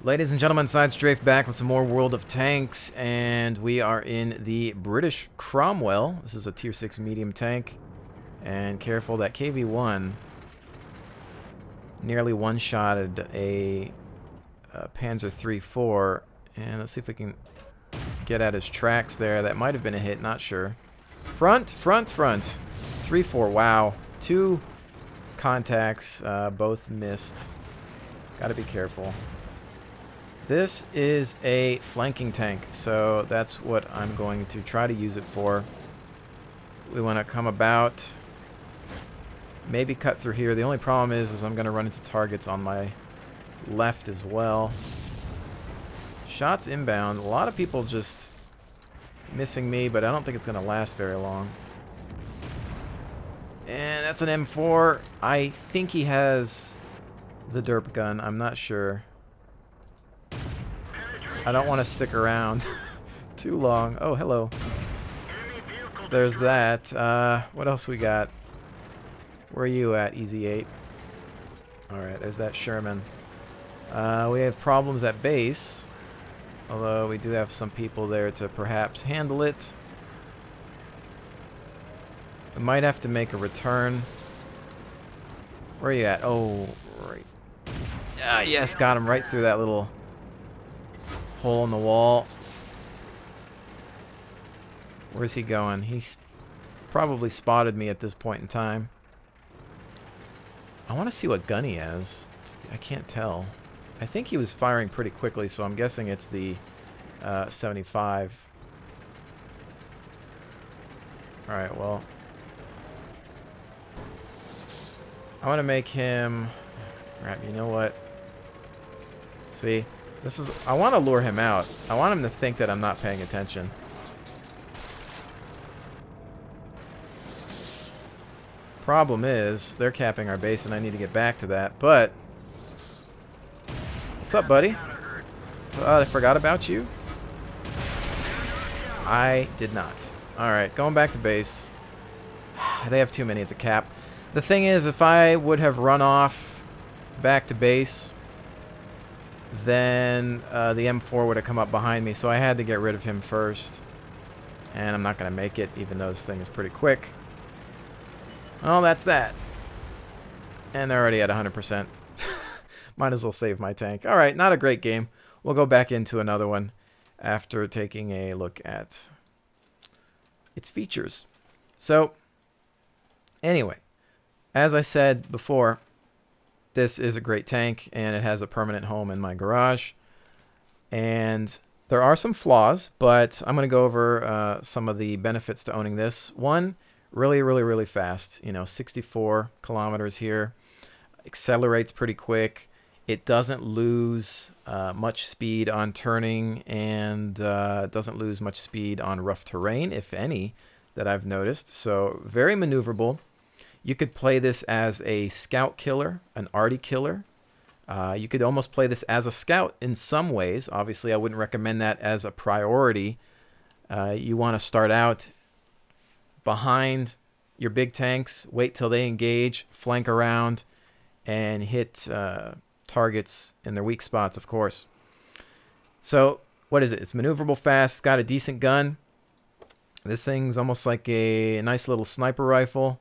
Ladies and gentlemen, SideStrafe back with some more World of Tanks, and we are in the British Cromwell. This is a tier 6 medium tank, and careful, that KV-1 nearly one-shotted a Panzer III-4, and let's see if we can get at his tracks there. That might have been a hit, not sure. Front, front, front. 3-4, wow. Two contacts, both missed. Gotta be careful. This is a flanking tank, so that's what I'm going to try to use it for. We want to come about, maybe cut through here. The only problem is I'm going to run into targets on my left as well. Shots inbound. A lot of people just missing me, but I don't think it's going to last very long. And that's an M4. I think he has the derp gun. I'm not sure. I don't want to stick around too long. Oh, hello. There's that. What else we got? Where are you at, Easy 8? Alright, there's that Sherman. We have problems at base. Although we do have some people there to perhaps handle it. We might have to make a return. Where are you at? Oh, right. Ah, yes, got him right through that little hole in the wall. Where's he going? He's probably spotted me at this point in time. I want to see what gun he has. I can't tell. I think he was firing pretty quickly, so I'm guessing it's the 75. Alright, well. I want to make him... Right, you know what? See? This is... I want to lure him out. I want him to think that I'm not paying attention. Problem is, they're capping our base and I need to get back to that, but... What's up, buddy? I forgot about you? I did not. Alright, going back to base. They have too many at the cap. The thing is, if I would have run off back to base, then the M4 would have come up behind me, so I had to get rid of him first. And I'm not going to make it, even though this thing is pretty quick. Well, that's that. And they're already at 100%. Might as well save my tank. Alright, not a great game. We'll go back into another one after taking a look at its features. So, anyway, as I said before, this is a great tank, and it has a permanent home in my garage. And there are some flaws, but I'm going to go over some of the benefits to owning this. One, really fast. You know, 64 kilometers here. Accelerates pretty quick. It doesn't lose much speed on turning, and doesn't lose much speed on rough terrain, if any, that I've noticed. So, very maneuverable. You could play this as a scout killer, an arty killer. You could almost play this as a scout in some ways. Obviously, I wouldn't recommend that as a priority. You want to start out behind your big tanks, wait till they engage, flank around, and hit targets in their weak spots, of course. So, what is it? It's maneuverable fast. It's got a decent gun. This thing's almost like a nice little sniper rifle.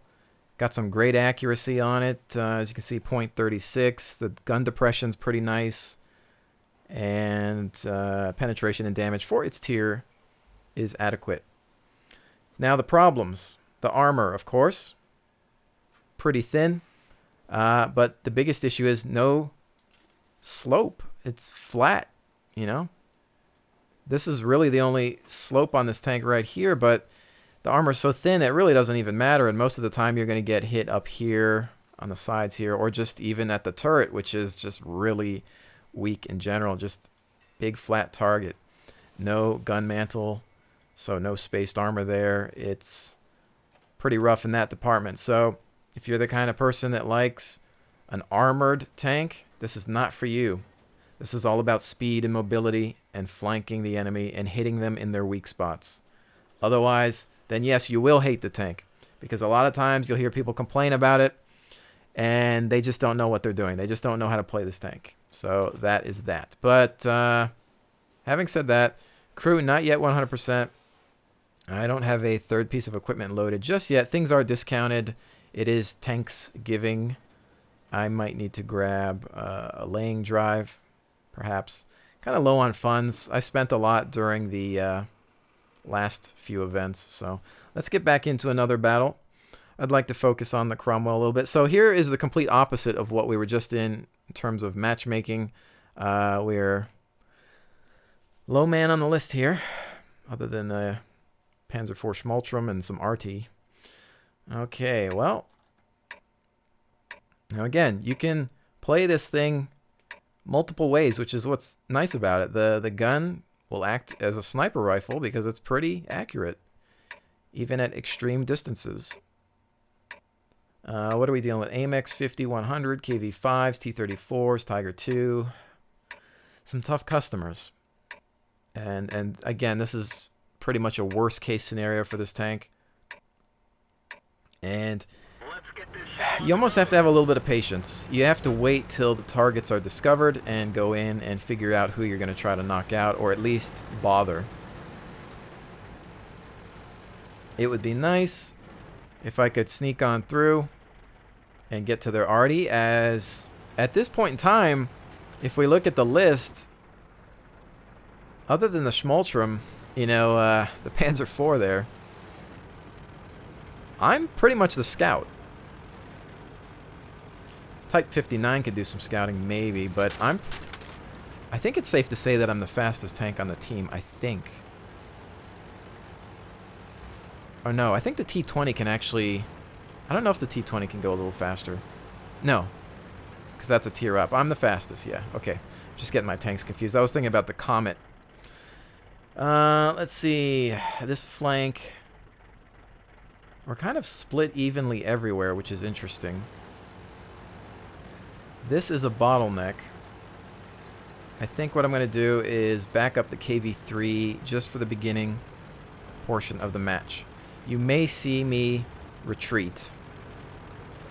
Got some great accuracy on it. As you can see, .36. The gun depression's pretty nice. And penetration and damage for its tier is adequate. Now the problems. The armor, of course. Pretty thin. But the biggest issue is no slope. It's flat, you know. This is really the only slope on this tank right here, but the armor's so thin, it really doesn't even matter, and most of the time you're going to get hit up here, on the sides here, or just even at the turret, which is just really weak in general. Just big flat target. No gun mantle, so no spaced armor there. It's pretty rough in that department. So if you're the kind of person that likes an armored tank, this is not for you. This is all about speed and mobility and flanking the enemy and hitting them in their weak spots. Otherwise, then yes, you will hate the tank, because a lot of times you'll hear people complain about it and they just don't know what they're doing. They just don't know how to play this tank. So that is that. But having said that, crew not yet 100%. I don't have a third piece of equipment loaded just yet. Things are discounted. It is Thanksgiving. I might need to grab a laying drive, perhaps. Kind of low on funds. I spent a lot during the last few events. So let's get back into another battle. I'd like to focus on the Cromwell a little bit. So here is the complete opposite of what we were just in terms of matchmaking. We're low man on the list here, other than the Panzer IV Schmaltrum and some RT. Okay, well, now again, you can play this thing multiple ways, which is what's nice about it. The gun will act as a sniper rifle because it's pretty accurate, even at extreme distances. What are we dealing with? AMX 50-100, KV-5s, T-34s, Tiger II. Some tough customers. And again, this is pretty much a worst case scenario for this tank. And you almost have to have a little bit of patience. You have to wait till the targets are discovered and go in and figure out who you're going to try to knock out, or at least bother. It would be nice if I could sneak on through and get to their arty, as at this point in time, if we look at the list, other than the Schmaltrum, you know, the Panzer IV there, I'm pretty much the scout. Type 59 could do some scouting maybe, but I think it's safe to say that I'm the fastest tank on the team, I think. Oh no, I think the T-20 can actually... I don't know if the T-20 can go a little faster. No, because that's a tier up. I'm the fastest, yeah. Okay, just getting my tanks confused. I was thinking about the Comet. Let's see. This flank... We're kind of split evenly everywhere, which is interesting. This is a bottleneck. I think what I'm going to do is back up the KV-3 just for the beginning portion of the match. You may see me retreat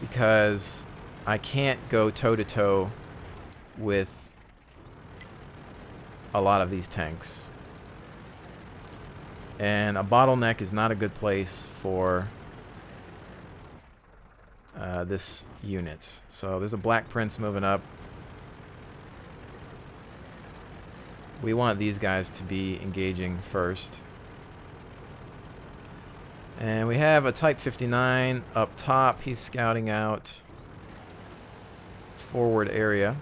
because I can't go toe-to-toe with a lot of these tanks. And a bottleneck is not a good place for this unit. So there's a Black Prince moving up. We want these guys to be engaging first. And we have a Type 59 up top. He's scouting out forward area.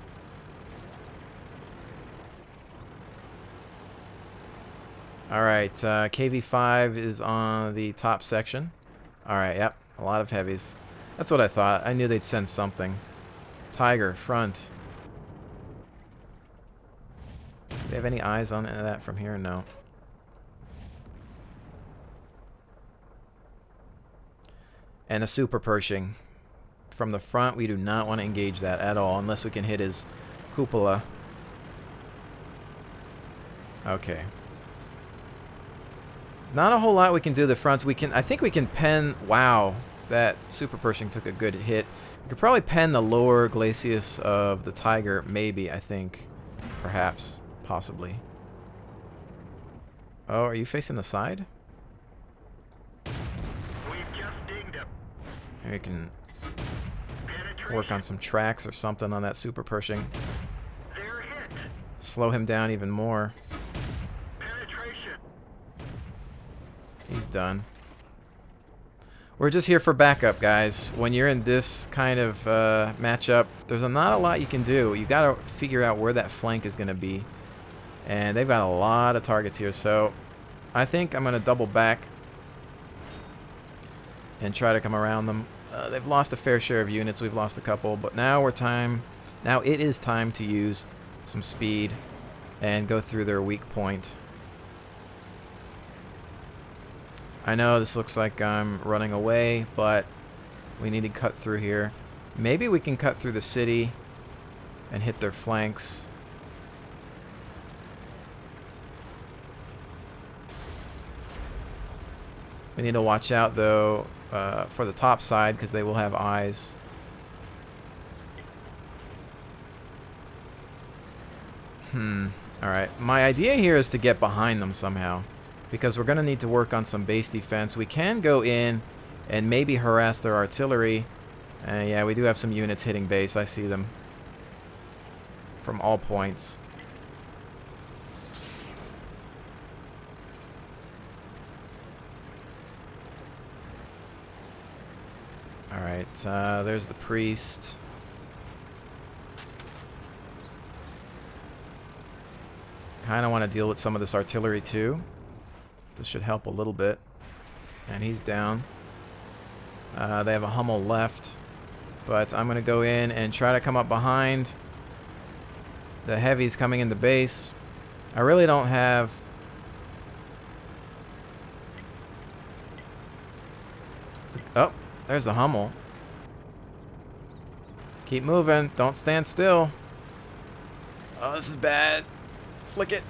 Alright, KV-5 is on the top section. Alright, yep, a lot of heavies. That's what I thought. I knew they'd send something. Tiger, front. Do they have any eyes on that from here? No. And a Super Pershing. From the front, we do not want to engage that at all, unless we can hit his cupola. Okay. Not a whole lot we can do the fronts. I think we can pen... Wow, that Super Pershing took a good hit. We could probably pen the lower glacis of the Tiger, maybe, I think. Perhaps. Possibly. Oh, are you facing the side? Maybe we can work on some tracks or something on that Super Pershing. Slow him down even more. He's done. We're just here for backup, guys. When you're in this kind of matchup, there's not a lot you can do. You got to figure out where that flank is going to be. And they've got a lot of targets here. So I think I'm going to double back and try to come around them. They've lost a fair share of units. We've lost a couple. But now it is time to use some speed and go through their weak point. I know this looks like I'm running away, but we need to cut through here. Maybe we can cut through the city and hit their flanks. We need to watch out, though, for the top side, because they will have eyes. Alright. My idea here is to get behind them somehow. Because we're going to need to work on some base defense. We can go in and maybe harass their artillery. Yeah, we do have some units hitting base. I see them. From all points. Alright, there's the priest. Kind of want to deal with some of this artillery too. This should help a little bit. And he's down. They have a Hummel left. But I'm going to go in and try to come up behind. The heavies coming in the base. I really don't have... Oh, there's the Hummel. Keep moving. Don't stand still. Oh, this is bad. Flick it.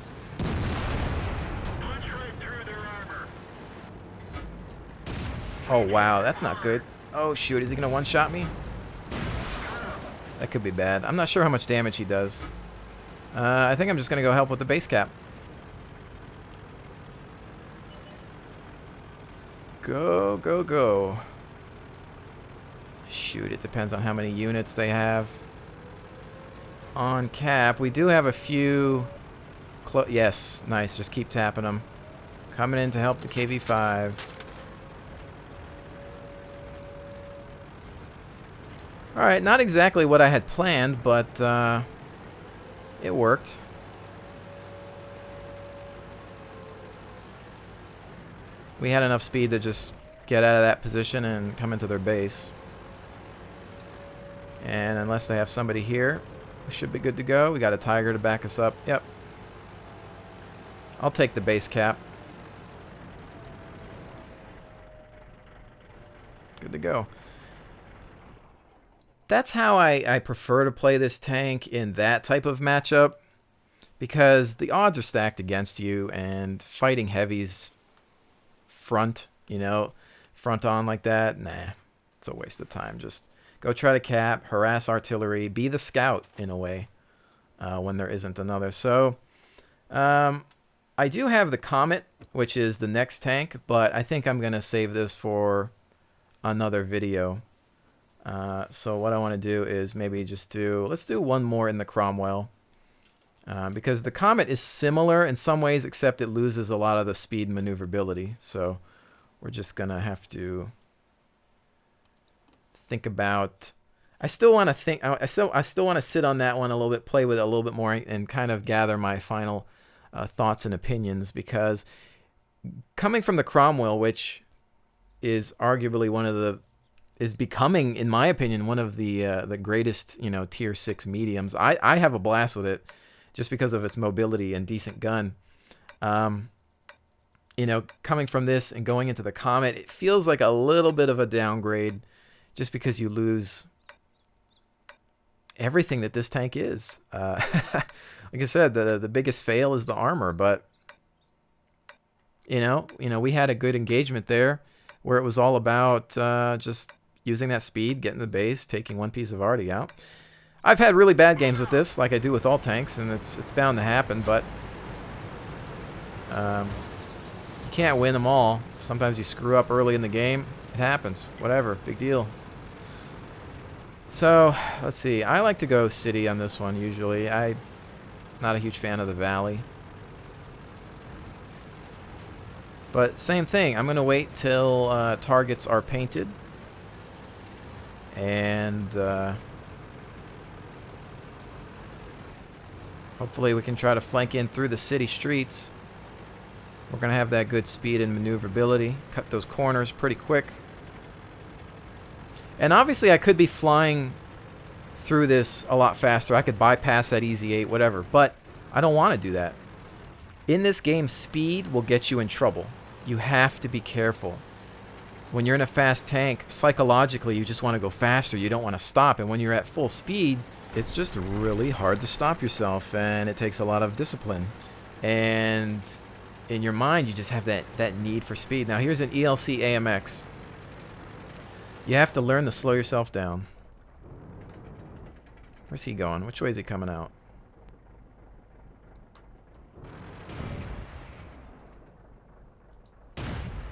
Oh, wow. That's not good. Oh, shoot. Is he going to one-shot me? That could be bad. I'm not sure how much damage he does. I think I'm just going to go help with the base cap. Go, go, go. Shoot, it depends on how many units they have. On cap, we do have a few... Yes, nice. Just keep tapping them. Coming in to help the KV-5. Alright, not exactly what I had planned, but it worked. We had enough speed to just get out of that position and come into their base. And unless they have somebody here, we should be good to go. We got a Tiger to back us up. Yep. I'll take the base cap. Good to go. That's how I prefer to play this tank in that type of matchup, because the odds are stacked against you, and fighting heavies front, you know, front on like that, nah, it's a waste of time. Just go try to cap, harass artillery, be the scout in a way when there isn't another. So I do have the Comet, which is the next tank, but I think I'm going to save this for another video. So what I want to do is maybe just let's do one more in the Cromwell. Because the Comet is similar in some ways, except it loses a lot of the speed and maneuverability. So we're just going to have to think about... I still want to think... I still want to sit on that one a little bit, play with it a little bit more, and kind of gather my final thoughts and opinions. Because coming from the Cromwell, which is arguably one of the... is becoming, in my opinion, one of the greatest, you know, tier 6 mediums. I have a blast with it just because of its mobility and decent gun. You know, coming from this and going into the Comet, it feels like a little bit of a downgrade just because you lose everything that this tank is. Like I said, the biggest fail is the armor, but you know, we had a good engagement there where it was all about just using that speed, getting the base, taking one piece of arty out. I've had really bad games with this, like I do with all tanks, and it's bound to happen, but you can't win them all. Sometimes you screw up early in the game. It happens. Whatever. Big deal. So, let's see. I like to go city on this one, usually. I'm not a huge fan of the valley. But same thing. I'm going to wait till targets are painted. And hopefully we can try to flank in through the city streets. We're going to have that good speed and maneuverability. Cut those corners pretty quick. And obviously I could be flying through this a lot faster. I could bypass that easy 8, whatever. But I don't want to do that. In this game, speed will get you in trouble. You have to be careful. When you're in a fast tank, psychologically, you just want to go faster. You don't want to stop. And when you're at full speed, it's just really hard to stop yourself. And it takes a lot of discipline. And in your mind, you just have that need for speed. Now, here's an ELC AMX. You have to learn to slow yourself down. Where's he going? Which way is he coming out?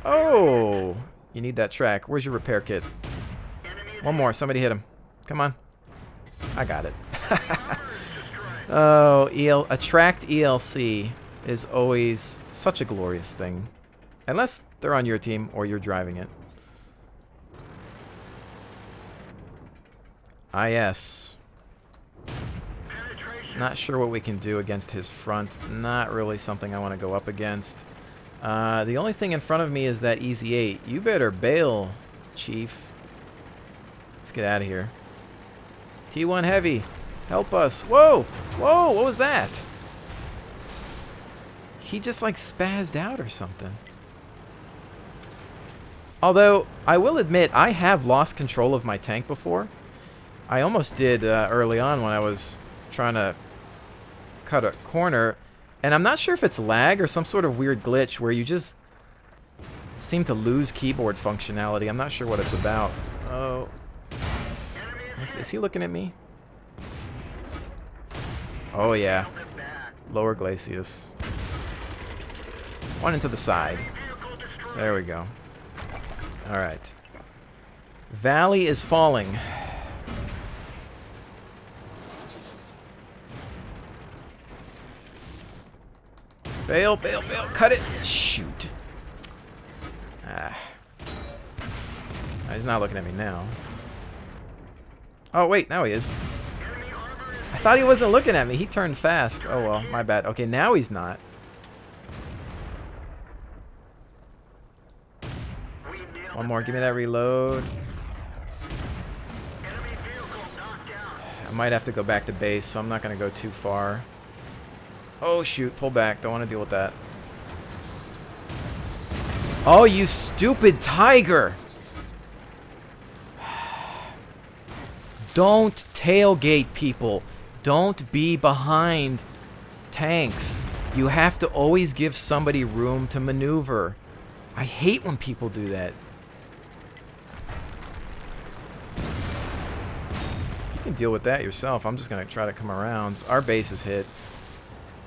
Oh! You need that track. Where's your repair kit? One more. Somebody hit him. Come on. I got it. Oh, attract ELC is always such a glorious thing. Unless they're on your team or you're driving it. IS. Not sure what we can do against his front. Not really something I want to go up against. The only thing in front of me is that Easy 8. You better bail, Chief. Let's get out of here. T1 Heavy, help us. Whoa! Whoa, what was that? He just like spazzed out or something. Although, I will admit, I have lost control of my tank before. I almost did early on when I was trying to cut a corner. And I'm not sure if it's lag or some sort of weird glitch where you just seem to lose keyboard functionality. I'm not sure what it's about. Oh. Is he looking at me? Oh, yeah. Lower Glacius. One into the side. There we go. Alright. Valley is falling. Bail, bail, bail. Cut it. Shoot. Ah. He's not looking at me now. Oh, wait. Now he is. I thought he wasn't looking at me. He turned fast. Oh, well. My bad. Okay, now he's not. One more. Give me that reload. I might have to go back to base, so I'm not going to go too far. Oh, shoot. Pull back. Don't want to deal with that. Oh, you stupid tiger. Don't tailgate people. Don't be behind tanks. You have to always give somebody room to maneuver. I hate when people do that. You can deal with that yourself. I'm just going to try to come around. Our base is hit.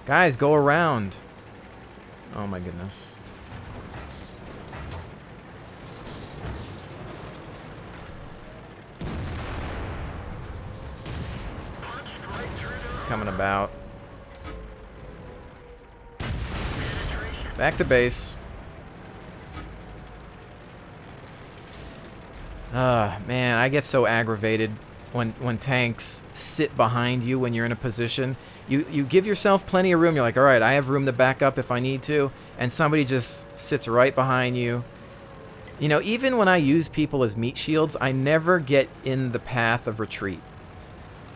Guys, go around. Oh my goodness. It's coming about. Back to base. Man, I get so aggravated when tanks sit behind you when you're in a position. You give yourself plenty of room. You're like, all right, I have room to back up if I need to. And somebody just sits right behind you. You know, even when I use people as meat shields, I never get in the path of retreat.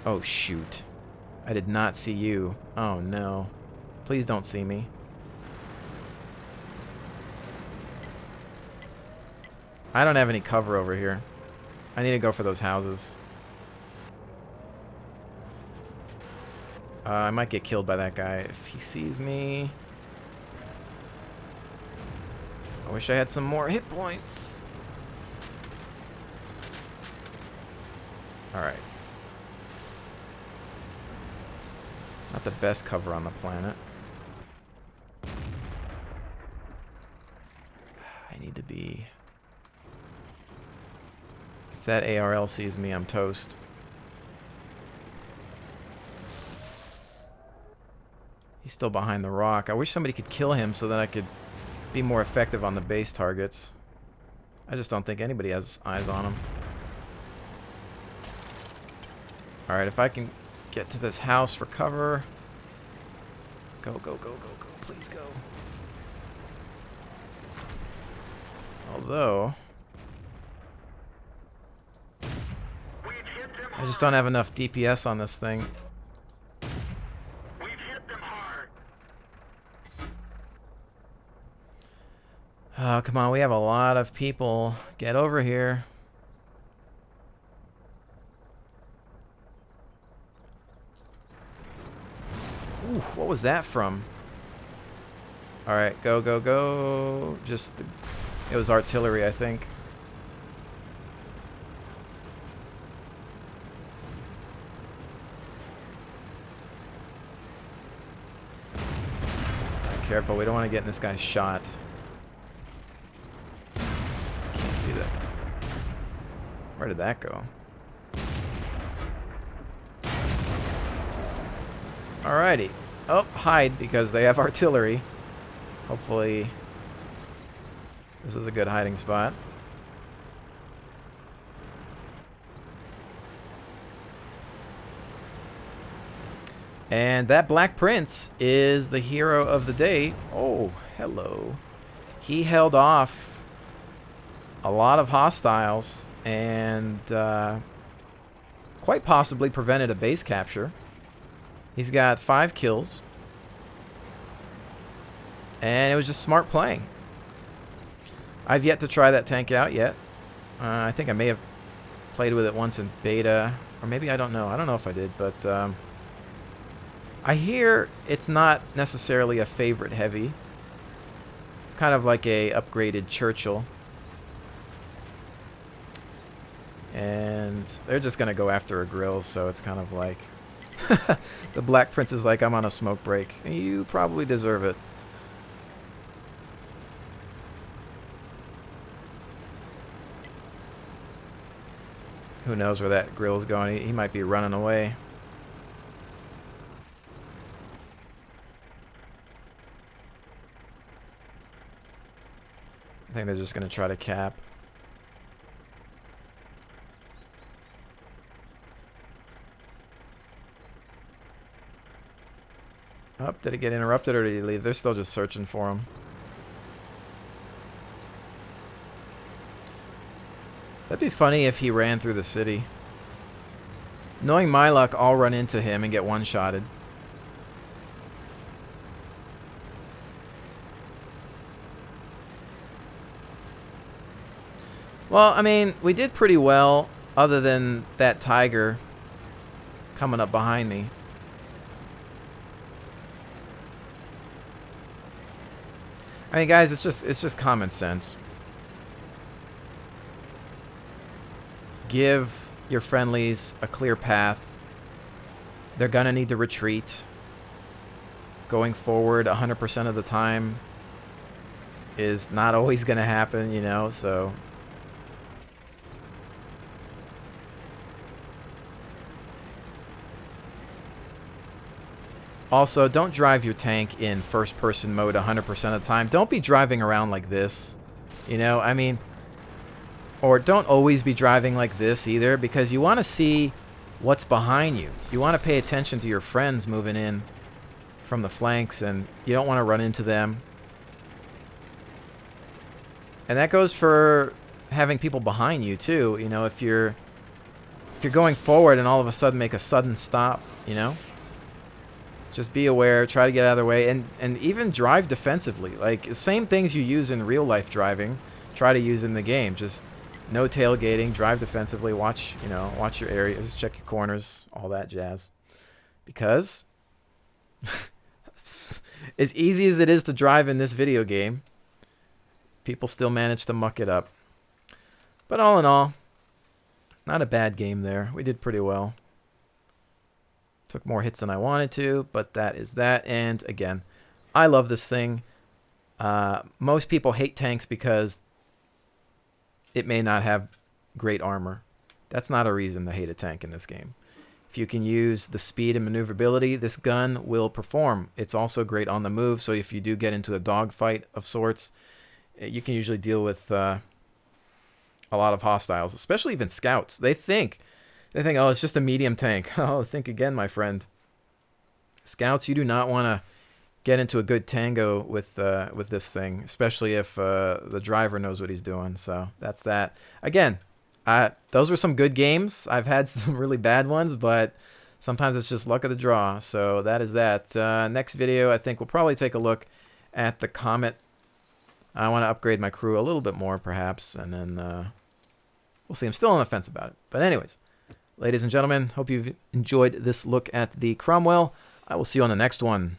Oh, shoot. I did not see you. Oh, no. Please don't see me. I don't have any cover over here. I need to go for those houses. I might get killed by that guy if he sees me. I wish I had some more hit points. Alright. Not the best cover on the planet. I need to be... If that ARL sees me, I'm toast. He's still behind the rock. I wish somebody could kill him so that I could be more effective on the base targets. I just don't think anybody has eyes on him. Alright, if I can get to this house for cover. Go, go, go, go, go. Please go. Although... I just don't have enough DPS on this thing. Oh, come on, we have a lot of people. Get over here. Ooh, what was that from? Alright, go, go, go. Just, it was artillery, I think. Careful, we don't want to get in this guy's shot. see that. Where did that go? Alrighty. Oh, hide because they have artillery. Hopefully this is a good hiding spot. And that Black Prince is the hero of the day. Oh, hello. He held off a lot of hostiles and quite possibly prevented a base capture. He's got 5 kills. And it was just smart playing. I've yet to try that tank out yet. I think I may have played with it once in beta. Or maybe I don't know. I don't know if I did. But I hear it's not necessarily a favorite heavy. It's kind of like a upgraded Churchill. And they're just going to go after a grill. So it's kind of like... the Black Prince is like, I'm on a smoke break. You probably deserve it. Who knows where that grill's going? He might be running away. I think they're just going to try to cap. Oh, did it get interrupted or did he leave? They're still just searching for him. That'd be funny if he ran through the city. Knowing my luck, I'll run into him and get one-shotted. Well, I mean, we did pretty well other than that tiger coming up behind me. I mean, guys, it's just common sense. Give your friendlies a clear path. They're gonna need to retreat. Going forward 100% of the time is not always gonna happen, you know, so... Also, don't drive your tank in first-person mode 100% of the time. Don't be driving around like this, you know? I mean, or don't always be driving like this either, because you want to see what's behind you. You want to pay attention to your friends moving in from the flanks, and you don't want to run into them. And that goes for having people behind you too. You know, if you're going forward and all of a sudden make a sudden stop, you know? Just be aware, try to get out of their way, and even drive defensively. Like, the same things you use in real-life driving, try to use in the game. Just no tailgating, drive defensively, watch your areas, check your corners, all that jazz. Because, as easy as it is to drive in this video game, people still manage to muck it up. But all in all, not a bad game there. We did pretty well. Took more hits than I wanted to, but that is that. And again, I love this thing. Most people hate tanks because it may not have great armor. That's not a reason to hate a tank in this game. If you can use the speed and maneuverability, this gun will perform. It's also great on the move, so if you do get into a dogfight of sorts, you can usually deal with a lot of hostiles, especially even scouts. They think, oh, it's just a medium tank. Oh, think again, my friend. Scouts, you do not want to get into a good tango with this thing, especially if the driver knows what he's doing. So that's that. Again, those were some good games. I've had some really bad ones, but sometimes it's just luck of the draw. So that is that. Next video, I think we'll probably take a look at the Comet. I want to upgrade my crew a little bit more, perhaps, and then we'll see. I'm still on the fence about it. But anyways, ladies and gentlemen, hope you've enjoyed this look at the Cromwell. I will see you on the next one.